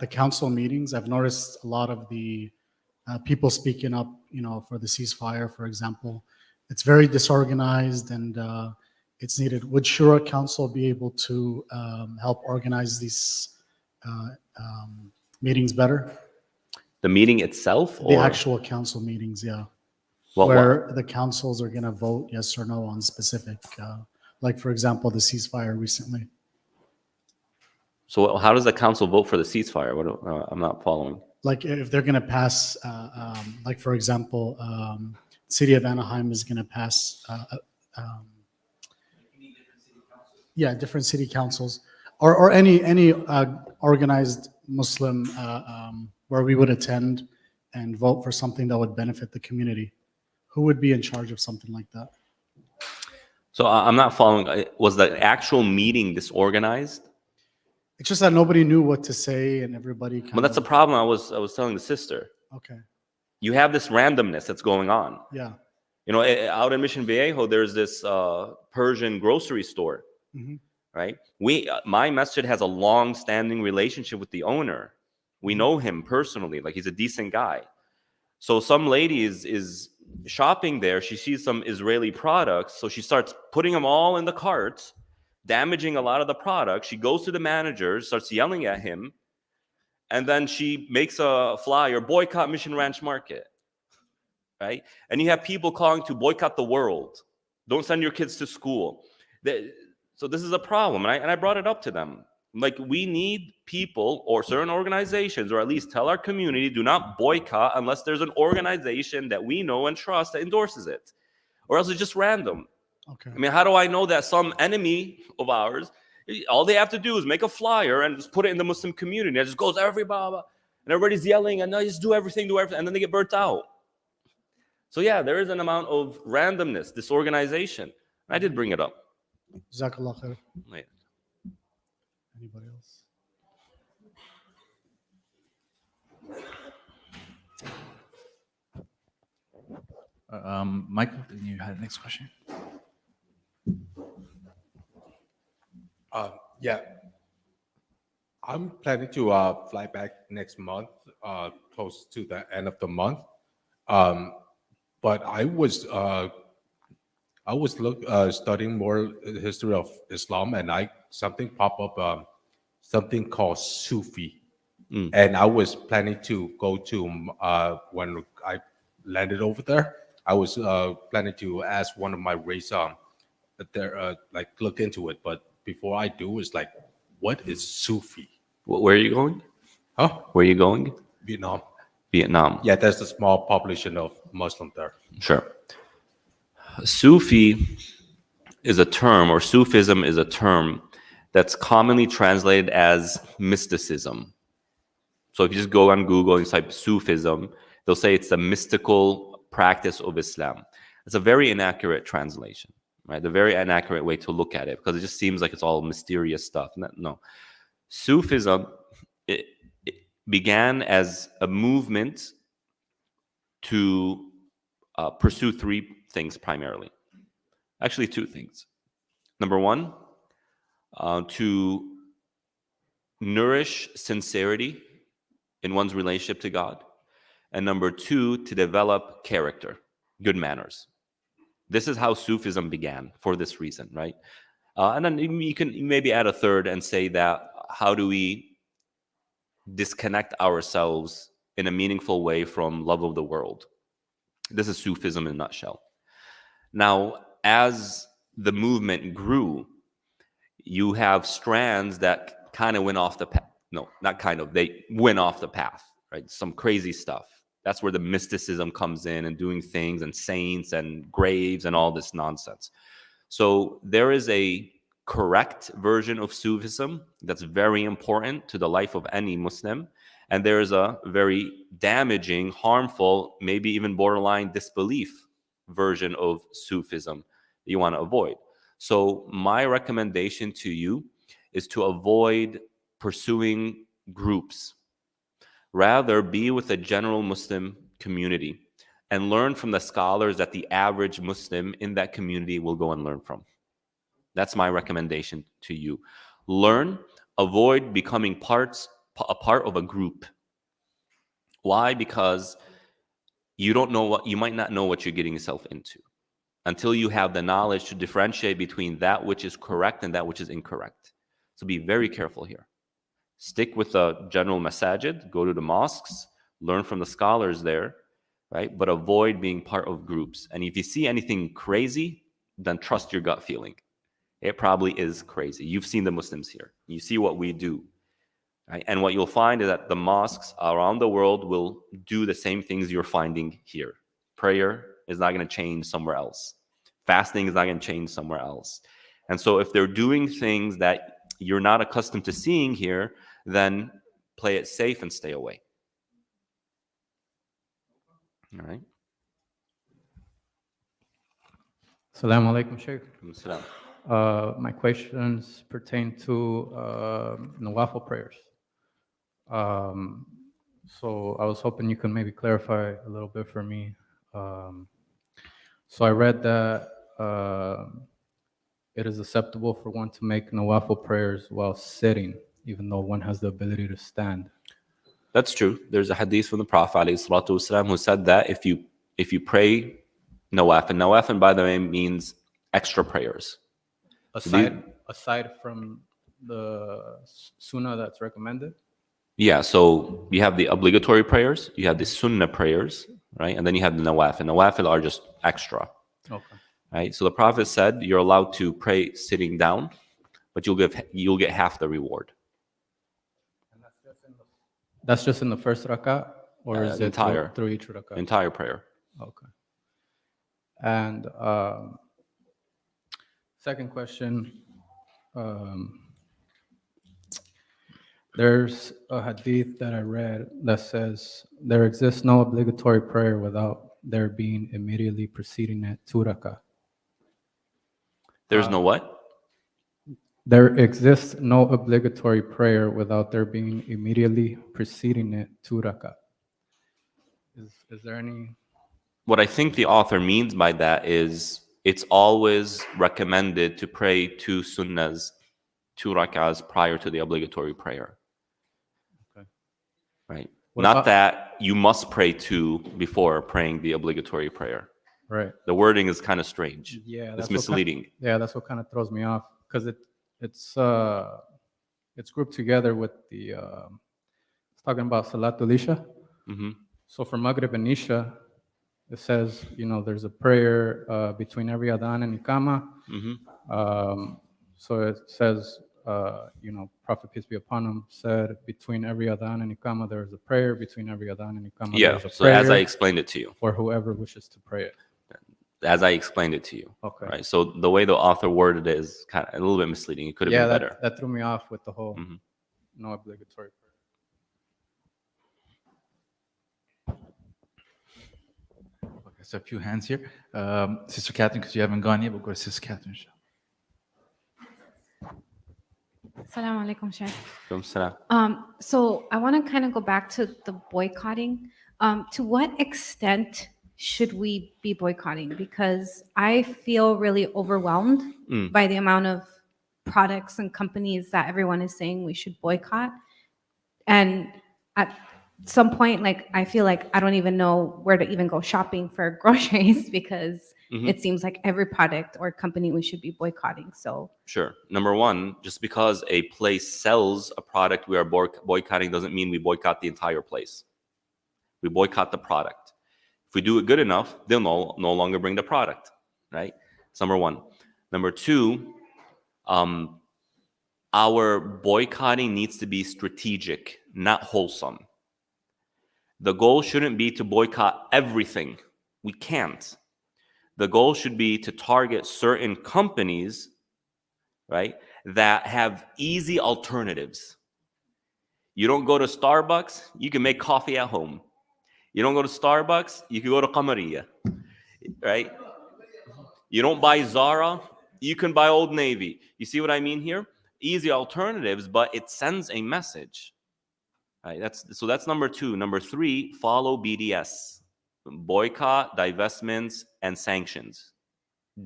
council meetings, I've noticed a lot of the people speaking up, for the ceasefire, for example. it's very disorganized and it's needed. Would Shura Council be able to help organize these meetings better? The meeting itself, The or actual council meetings, yeah. what? Where the councils are going to vote yes or no on specific, like for example, the ceasefire recently. So how does the council vote for the ceasefire? I'm not following. Like if they're going to pass, like for example, city of Anaheim is going to pass, yeah, different city councils, or any organized Muslim where we would attend and vote for something that would benefit the community. Who would be in charge of something like that? So I'm not following. Was the actual meeting disorganized? It's just that nobody knew what to say, and everybody kind Well, that's the problem. I was telling the sister. Okay. You have this randomness that's going on. Yeah. You know, out in Mission Viejo, there's this Persian grocery store, right? My masjid has a long-standing relationship with the owner. We know him personally, like he's a decent guy. So some lady is shopping there. She sees some Israeli products, so she starts putting them all in the cart, damaging a lot of the products. She goes to the manager, starts yelling at him, and then she makes a flyer, boycott Mission Ranch Market, right? And you have people calling to boycott the world. Don't send your kids to school. So this is a problem, and I brought it up to them. Like, we need people or certain organizations, or at least tell our community, do not boycott unless there's an organization that we know and trust that endorses it, or else it's just random. Okay. I mean, how do I know that some enemy of ours, all they have to do is make a flyer and just put it in the Muslim community. It just goes everybody, and everybody's yelling, and they just do everything, and then they get burnt out. So yeah, there is an amount of randomness, disorganization. I did bring it up. Jazakallah khair. Yeah. Anybody else? Michael, you had the next question. Yeah, I'm planning to fly back next month, close to the end of the month. But I was studying more history of Islam, and something popped up, something called Sufi, and I was planning to go to when I landed over there. I was planning to ask one of my race there like look into it, but before I do, is like, what is Sufi? Where are you going? Huh? Where are you going? Vietnam. Vietnam. Yeah, there's a small population of Muslim there. Sure. Sufi is a term, or Sufism is a term that's commonly translated as mysticism. So if you just go on Google and type Sufism, they'll say it's the mystical practice of Islam. It's a very inaccurate translation, right? The very inaccurate way to look at it, because it just seems like it's all mysterious stuff. No. Sufism, it began as a movement to pursue three things primarily. Actually, two things. Number one, to nourish sincerity in one's relationship to God. And number two, to develop character, good manners. This is how Sufism began, for this reason, right? And then you can maybe add a third and say that, how do we disconnect ourselves in a meaningful way from love of the world? This is Sufism in a nutshell. Now, as the movement grew, you have strands that kind of went off the path. No, not kind of. They went off the path, right? Some crazy stuff. That's where the mysticism comes in, and doing things, and saints and graves and all this nonsense. So there is a correct version of Sufism that's very important to the life of any Muslim. And there is a very damaging, harmful, maybe even borderline disbelief version of Sufism that you want to avoid. So my recommendation to you is to avoid pursuing groups. Rather, be with a general Muslim community and learn from the scholars that the average Muslim in that community will go and learn from. That's my recommendation to you. Learn, avoid becoming a part of a group. Why? Because you might not know what you're getting yourself into. until you have the knowledge to differentiate between that which is correct and that which is incorrect. So be very careful here. Stick with the general masajid, go to the mosques, learn from the scholars there, right? But avoid being part of groups. And if you see anything crazy, then trust your gut feeling. It probably is crazy. You've seen the Muslims here. You see what we do. Right? And what you'll find is that the mosques around the world will do the same things you're finding here. Prayer is not going to change somewhere else. Fasting is not going to change somewhere else. And so if they're doing things that you're not accustomed to seeing here, then play it safe and stay away. All right? Assalamu alaikum, Shaykh. Salam. My questions pertain to nawafil prayers. So I was hoping you could maybe clarify a little bit for me. So I read that it is acceptable for one to make nawafil prayers while sitting, even though one has the ability to stand. That's true. There's a hadith from the Prophet ﷺ who said that if you pray nawafil, by the way, means extra prayers. Aside from the sunnah that's recommended? Yeah, so you have the obligatory prayers, you have the sunnah prayers, right? And then you have the nawafil. Nawafil are just extra. Okay. Right? So the Prophet said you're allowed to pray sitting down, but you'll get half the reward. And that's just in the first rak'ah, or is it through each rak'ah? Entire prayer. Okay. And second question, there's a hadith that I read that says there exists no obligatory prayer without there being immediately preceding it 2 rak'ah. There's no what? There exists no obligatory prayer without there being immediately preceding it 2 rak'ah. Is there any? What I think the author means by that is it's always recommended to pray 2 sunnahs, 2 rak'ahs prior to the obligatory prayer. Okay. Right. Not that you must pray 2 before praying the obligatory prayer. Right. The wording is kind of strange. Yeah, it's misleading. That's what kind of throws me off, because it's grouped together with the it's talking about Salatul Isha. Mm-hmm. So for Maghrib and Isha, it says, there's a prayer between every adhan and iqama. Mm-hmm. So it says, Prophet, peace be upon him, said between every adhan and iqama there is a prayer. Between every adhan and iqama there is a so prayer. as I explained it to you. For whoever wishes to pray it. As I explained it to you. Okay. Right. So the way the author worded it is kind of a little bit misleading. It could have been better. That threw me off with the whole no obligatory prayer. Okay, so a few hands here. Sister Catherine, because you haven't gone yet, we'll go to Sister Catherine. Assalamu alaikum, Shaykh. Salam. So I want to kind of go back to the boycotting. To what extent should we be boycotting? Because I feel really overwhelmed by the amount of products and companies that everyone is saying we should boycott. And at some point, I feel like I don't even know where to even go shopping for groceries because it seems like every product or company we should be boycotting. So sure. Number one, just because a place sells a product we are boycotting doesn't mean we boycott the entire place. We boycott the product. If we do it good enough, they'll no longer bring the product, right? That's number one. Number two, our boycotting needs to be strategic, not wholesome. The goal shouldn't be to boycott everything. We can't. The goal should be to target certain companies, right, that have easy alternatives. You don't go to Starbucks, you can make coffee at home. You don't go to Starbucks, you can go to Qamariya, right? You don't buy Zara, you can buy Old Navy. You see what I mean here? Easy alternatives, but it sends a message. Right? That's number two. Number three, follow BDS. Boycott, divestments, and sanctions.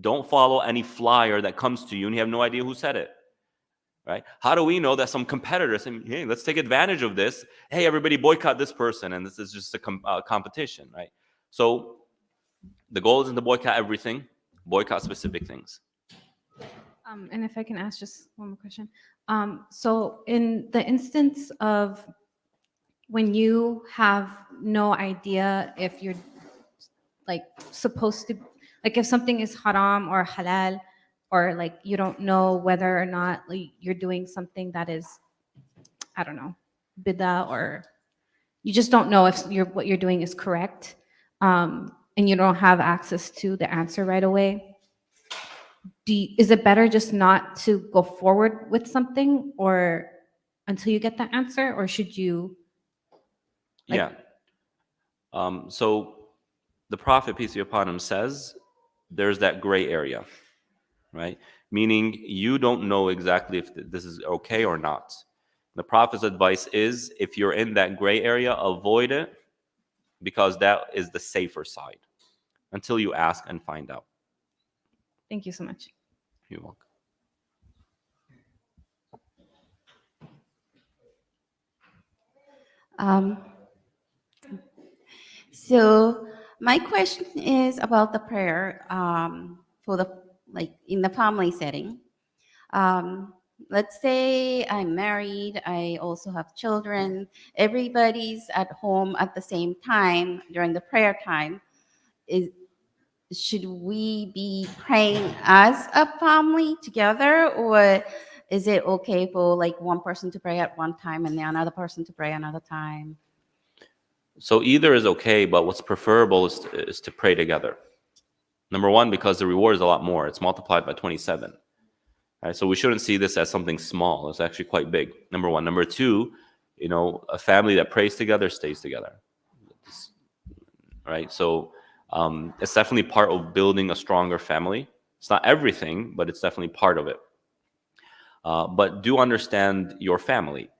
Don't follow any flyer that comes to you and you have no idea who said it. Right? How do we know that some competitor saying, hey, let's take advantage of this. Hey, everybody boycott this person. And this is just a competition, right? So the goal isn't to boycott everything. Boycott specific things. And if I can ask just one more question. So in the instance of when you have no idea if you're like supposed to, like if something is haram or halal, or like you don't know whether or not like you're doing something that is, I don't know, bid'ah, or you just don't know if what you're doing is correct, and you don't have access to the answer right away. Is it better just not to go forward with something or until you get the answer, or should you? Yeah. So the Prophet, peace be upon him, says there's that gray area, right? Meaning you don't know exactly if this is okay or not. The Prophet's advice is if you're in that gray area, avoid it, because that is the safer side until you ask and find out. Thank you so much. You're welcome. So my question is about the prayer for the like in the family setting. Let's say I'm married. I also have children. Everybody's at home at the same time during the prayer time. Should we be praying as a family together, or is it okay for like one person to pray at one time and the another person to pray another time? So either is okay, but what's preferable is to pray together. Number one, because the reward is a lot more. It's multiplied by 27. Right? So we shouldn't see this as something small. It's actually quite big. Number one. Number two, a family that prays together stays together. Right? So it's definitely part of building a stronger family. It's not everything, but it's definitely part of it. But do understand your family.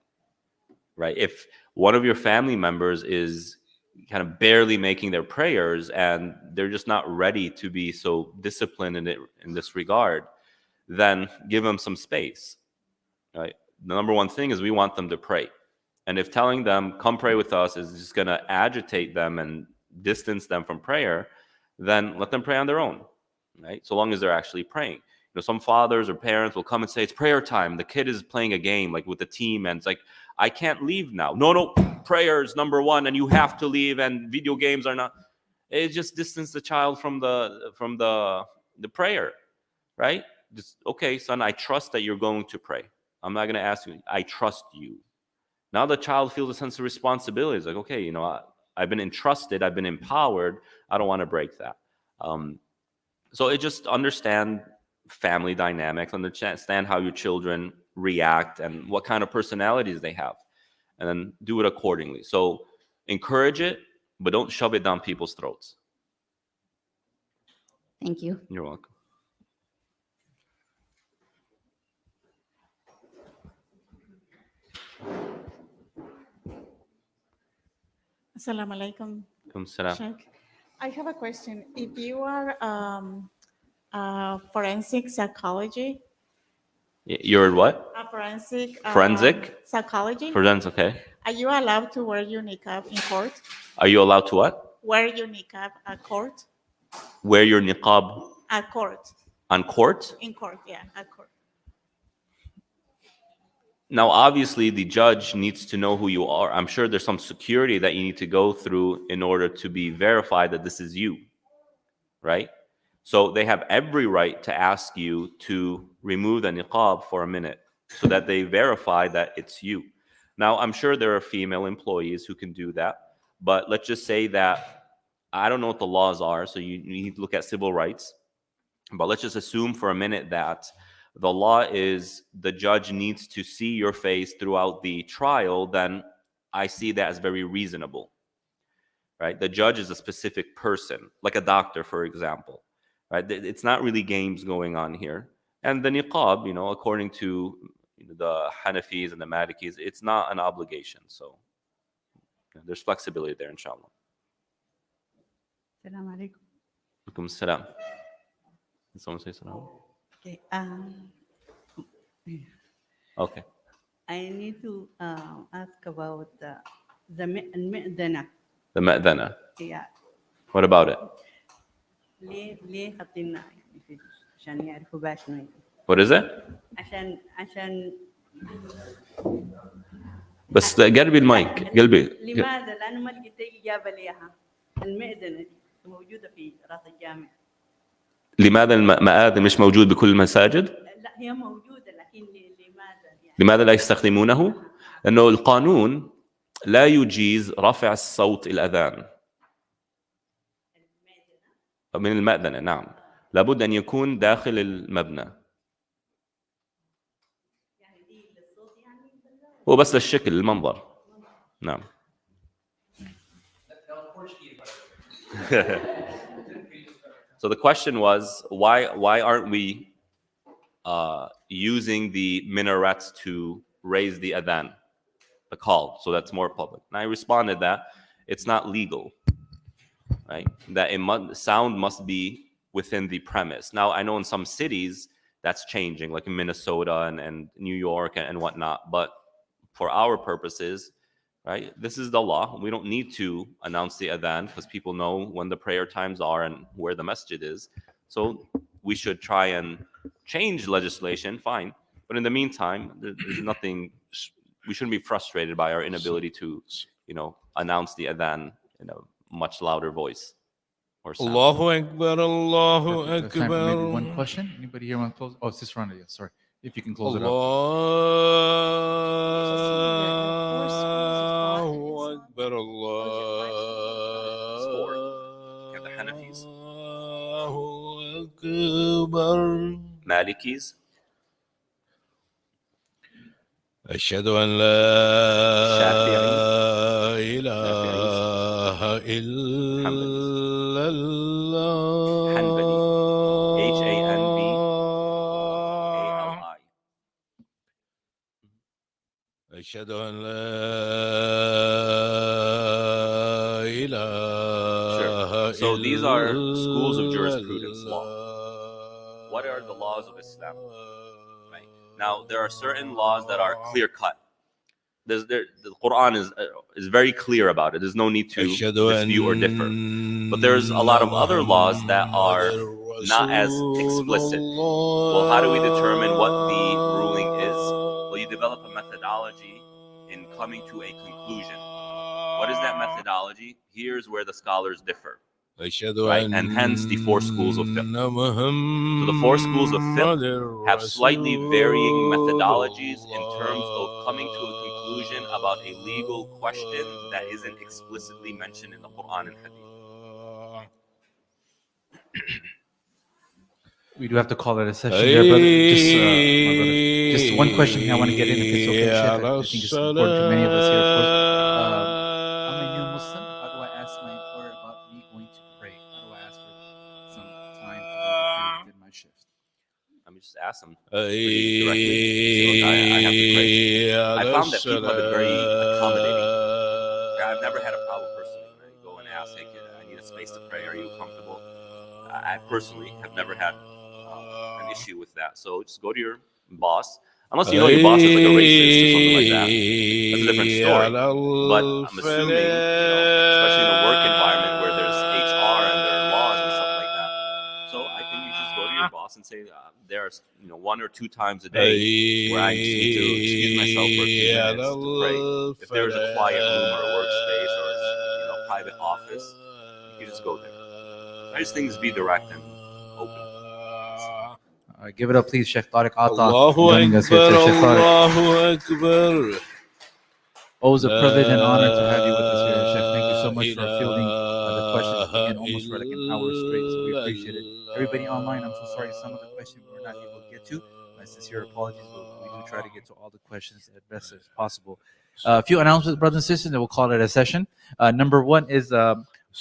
Right? If one of your family members is kind of barely making their prayers and they're just not ready to be so disciplined in this regard, then give them some space. Right? The number one thing is we want them to pray. And if telling them, come pray with us, is just going to agitate them and distance them from prayer, then let them pray on their own. Right? So long as they're actually praying. Some fathers or parents will come and say, it's prayer time. The kid is playing a game like with the team, and it's like, I can't leave now. No, prayer is number one, and you have to leave, and video games are not. It just distance the child from the prayer, right? Just, okay, son, I trust that you're going to pray. I'm not going to ask you. I trust you. Now the child feels a sense of responsibility. It's like, okay, I've been entrusted, I've been empowered. I don't want to break that. So it just understand family dynamics, understand how your children react and what kind of personalities they have, and then do it accordingly. So encourage it, but don't shove it down people's throats. Thank you. You're welcome. Assalamu alaikum. Shaykh. I have a question. If you are forensic psychology. You're what? A forensic. Forensic? Psychology. Forensic, okay. Are you allowed to wear your niqab in court? Are you allowed to what? Wear your niqab at court? Wear your niqab? At court. On court? In court, yeah, at court. Now, obviously, the judge needs to know who you are. I'm sure there's some security that you need to go through in order to be verified that this is you, right? So they have every right to ask you to remove the niqab for a minute so that they verify that it's you. Now, I'm sure there are female employees who can do that, but let's just say that, I don't know what the laws are, so you need to look at civil rights, but let's just assume for a minute that the law is the judge needs to see your face throughout the trial, then I see that as very reasonable, right? The judge is a specific person, like a doctor, for example, right? It's not really games going on here. And the niqab, according to the Hanafis and the Malikis, it's not an obligation. So there's flexibility there, inshallah. Assalamu alaikum. Alaikum salam. Did someone say salam? Okay. Okay. I need to ask about the mu'dana. The mu'dana. Yeah. What about it? ليه ختمنا عشان يعرفوا بقى شنو. What is it? عشان بس قربي المايك قلبي. لماذا؟ لأنه ما لقيت إجابة ليها. المئذنة دي موجودة في راس الجامع. لماذا المآذن مش موجود بكل المساجد؟ لا هي موجودة لكن لماذا يعني؟ لماذا لا يستخدمونه؟ لأنه القانون لا يجيز رفع الصوت الأذان من المأذنة. نعم، لابد أن يكون داخل المبنى. هو بس للشكل المنظر. نعم. So the question was, why aren't we using the minarets to raise the adhan, the call, so that's more public? And I responded that it's not legal, right? That sound must be within the premise. Now, I know in some cities that's changing, like in Minnesota and New York and whatnot, but for our purposes, right, this is the law. We don't need to announce the adhan because people know when the prayer times are and where the masjid is. So we should try and change legislation, fine. But in the meantime, there's nothing, we shouldn't be frustrated by our inability to, announce the adhan in a much louder voice or sound. Allahu Akbar, Allahu Perfect. Time for maybe Akbar. one question. Anybody here want to close? Oh, it's Sister Rana. Yeah, sorry. If you can close it up. Allahu Akbar, You have the Hanafis, Allahu Akbar. Malikis, أشهد أن لا إله إلا الله. Hanbali, Hanbali. أشهد أن لا إله Sure. So these are schools of jurisprudence law. What are the laws of Islam? Right. Now, there are certain laws that are clear-cut. The Quran is very clear about it. There's no need to dispute or differ. But there's a lot of other laws that are not as explicit. Well, how do we determine what the ruling is? Well, you develop a methodology in coming to a conclusion. What is that methodology? Here's where the scholars differ. Right? And hence the four schools of fiqh. So the four schools of fiqh have slightly varying methodologies in terms of coming to a conclusion about a legal question that isn't explicitly mentioned in the Quran and Hadith. We do have to call it a session there, brother. My brother. Just one question I want to get in, if it's okay, Shaykh. I think it's important to many of us here, of course. I'm a new Muslim. How do I ask my employer about me going to pray? How do I ask for some time for me to pray within my shift? I mean, just ask them pretty directly. Say, look, I have to pray. I found that people have been very accommodating. I've never had a problem personally. Right? Go and ask, hey, kid, I need a space to pray. Are you comfortable? I personally have never had an issue with that. So just go to your boss. Unless you know your boss is like a racist or something like that. That's a different story. But I'm assuming, especially in a work environment where there's HR and there are laws and stuff like that. So I think you just go to your boss and say, there's 1 or 2 times a day where I just need to excuse myself for a few minutes to pray. If there's a quiet room or a workspace or a private office, you can just go there. I just think just be direct and open. Give it up, please, Shaykh Tariq Atta, joining us here today. Shaykh Tariq. Always a privilege and honor to have you with us here, Shaykh. Thank you so much for fielding the questions again, almost for like an hour straight. So we appreciate it. Everybody online, I'm so sorry some of the questions we were not able to get to. My sincere apologies, but we do try to get to all the questions as best as possible. A few announcements, brothers and sisters, and we'll call it a session. Number one is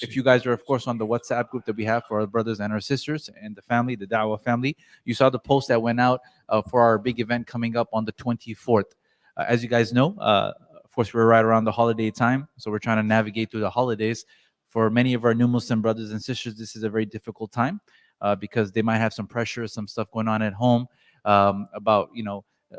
if you guys are, of course, on the WhatsApp group that we have for our brothers and our sisters and the family, the Da'wah family, you saw the post that went out for our big event coming up on the 24th. As you guys know, of course, we're right around the holiday time, so we're trying to navigate through the holidays. For many of our new Muslim brothers and sisters, this is a very difficult time because they might have some pressure, some stuff going on at home about,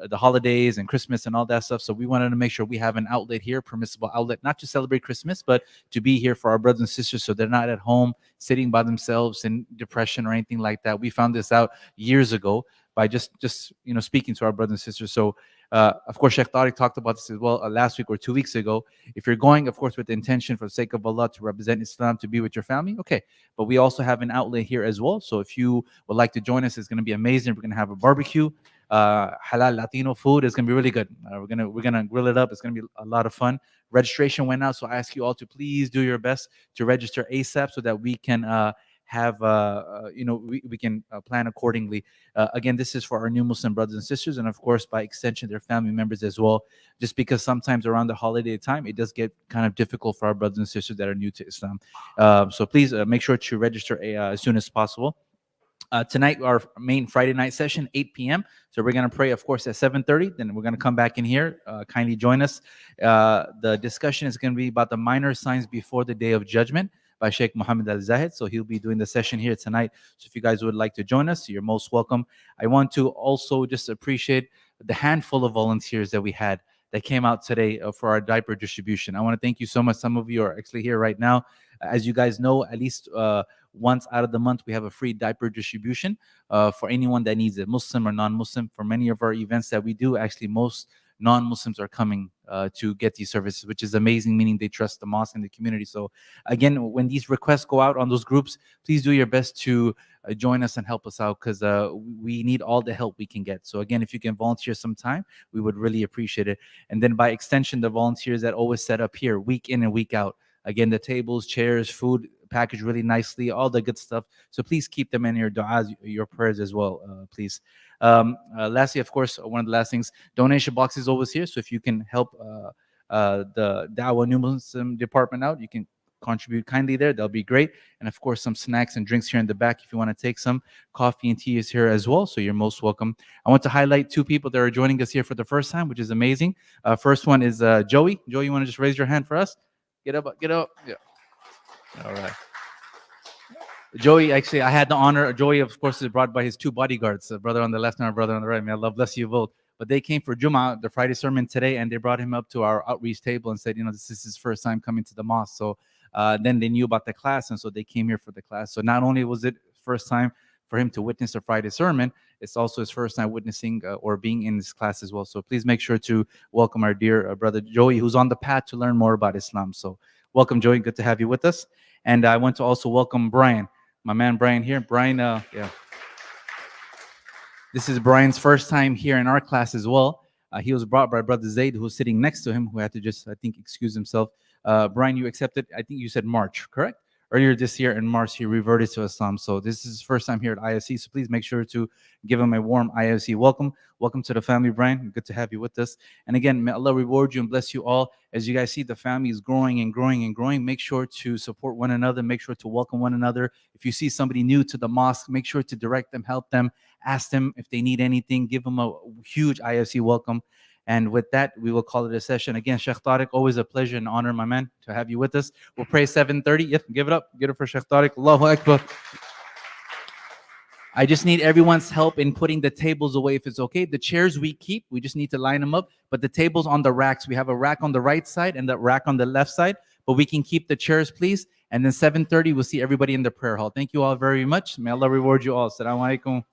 the holidays and Christmas and all that stuff. So we wanted to make sure we have an outlet here, permissible outlet, not to celebrate Christmas, but to be here for our brothers and sisters so they're not at home sitting by themselves in depression or anything like that. We found this out years ago by just speaking to our brothers and sisters. So of course, Sheikh Tariq talked about this as well last week or 2 weeks ago. If you're going, of course, with the intention for the sake of Allah to represent Islam, to be with your family, okay. But we also have an outlet here as well. So if you would like to join us, it's going to be amazing. We're going to have a barbecue, halal Latino food. It's going to be really good. We're gonna grill it up. It's going to be a lot of fun. Registration went out, so I ask you all to please do your best to register ASAP so that we can have we can plan accordingly. Again, this is for our new Muslim brothers and sisters, and of course by extension their family members as well, just because sometimes around the holiday time it does get kind of difficult for our brothers and sisters that are new to Islam. So please make sure to register as soon as possible. Tonight, our main Friday night session, 8 p.m. So we're going to pray, of course, at 7:30. Then we're going to come back in here. Kindly join us. The discussion is going to be about the minor signs before the day of judgment by Shaykh Muhammad Al-Zahid. So he'll be doing the session here tonight. So if you guys would like to join us, you're most welcome. I want to also just appreciate the handful of volunteers that we had that came out today for our diaper distribution. I want to thank you so much. Some of you are actually here right now. As you guys know, at least once out of the month, we have a free diaper distribution for anyone that needs it, Muslim or non-Muslim. For many of our events that we do, actually most non-Muslims are coming to get these services, which is amazing, meaning they trust the mosque and the community. So again, when these requests go out on those groups, please do your best to join us and help us out, because we need all the help we can get. So again, if you can volunteer some time, we would really appreciate it. And then by extension, the volunteers that always set up here week in and week out. Again, the tables, chairs, food packaged really nicely, all the good stuff. So please keep them in your du'as, your prayers as well, please. Lastly, of course, one of the last things, donation box is always here. So if you can help the Dawah New Muslim department out, you can contribute kindly there. That'll be great. And of course, some snacks and drinks here in the back if you want to take some. Coffee and tea is here as well, so you're most welcome. I want to highlight two people that are joining us here for the first time, which is amazing. First one is Joey. Joey, you want to just raise your hand for us? Get up, get up. Yeah. All right. Joey, actually, I had the honor. Joey, of course, is brought by his two bodyguards, a brother on the left and our brother on the right. May Allah bless you both. But they came for Jummah, the Friday sermon today, and they brought him up to our outreach table and said, this is his first time coming to the mosque. So then they knew about the class, and so they came here for the class. So not only was it first time for him to witness the Friday sermon, it's also his first time witnessing or being in this class as well. So please make sure to welcome our dear brother Joey, who's on the path to learn more about Islam. So welcome, Joey. Good to have you with us. And I want to also welcome Brian, my man Brian here. Brian, yeah. This is Brian's first time here in our class as well. He was brought by Brother Zaid, who's sitting next to him, who had to just, I think, excuse himself. Brian, you accepted, I think you said March, correct? Earlier this year in March, he reverted to Islam. So this is his first time here at IFC. So please make sure to give him a warm IFC welcome. Welcome to the family, Brian. Good to have you with us. And again, may Allah reward you and bless you all. As you guys see, the family is growing and growing and growing. Make sure to support one another. Make sure to welcome one another. If you see somebody new to the mosque, make sure to direct them, help them, ask them if they need anything. Give them a huge IFC welcome. And with that, we will call it a session. Again, Shaykh Tariq, always a pleasure and honor, my man, to have you with us. We'll pray 7:30. Yep, give it up. Get it for Shaykh Tariq. Allahu Akbar. I just need everyone's help in putting the tables away if it's okay. The chairs we keep, we just need to line them up. But the tables on the racks, we have a rack on the right side and the rack on the left side. But we can keep the chairs, please. And then 7:30, we'll see everybody in the prayer hall. Thank you all very much. May Allah reward you all. Assalamu alaikum.